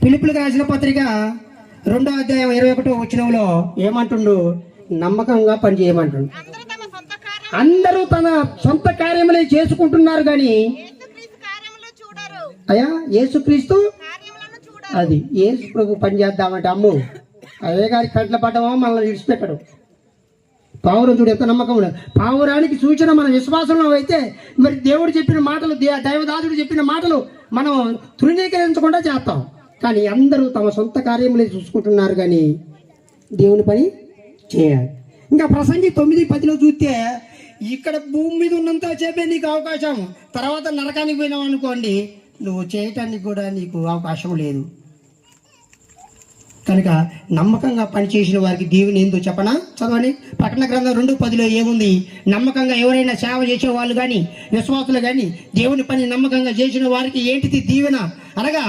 ఫిలిప్పీయులకు రాసిన పత్రిక 2వ అధ్యాయం 21వ వచనంలో ఏమంటుండు? నమ్మకంగా పనిచేయమంటుండు. అందరూ తన సొంత కార్యములే చేసుకుంటున్నారు కానీ అయ్యా యేసుక్రీస్తు అది యేసు ప్రభు పని చేద్దామంటే అమ్ము అయ్యే గారి కంట్ల పడ్డమో మనల్ని విడిచిపెట్టడు. పావురం చూడు ఎంత నమ్మకం. పావురానికి సూచన మన విశ్వాసంలో అయితే మరి దేవుడు చెప్పిన మాటలు, దైవదాసుడు చెప్పిన మాటలు మనం తృణీకరించకుండా చేస్తాం. కానీ అందరూ తమ సొంత కార్యములే చూసుకుంటున్నారు కానీ దేవుని పని చేయాలి. ఇంకా ప్రసంగి 9:10లో చూస్తే ఇక్కడ భూమి మీద ఉన్నంత చెప్పే నీకు అవకాశం, తర్వాత నరకానికి పోయినావు అనుకోండి నువ్వు చేయటానికి కూడా నీకు అవకాశం లేదు. కనుక నమ్మకంగా పనిచేసిన వారికి దేవుని ఏందో చెప్పనా? చదవండి. ప్రకటన గ్రంథం 2:10లో ఏముంది? నమ్మకంగా ఎవరైనా సేవ చేసే వాళ్ళు కానీ విశ్వాసులు కానీ దేవుని పని నమ్మకంగా చేసిన వారికి ఏంటిది దీవెన అనగా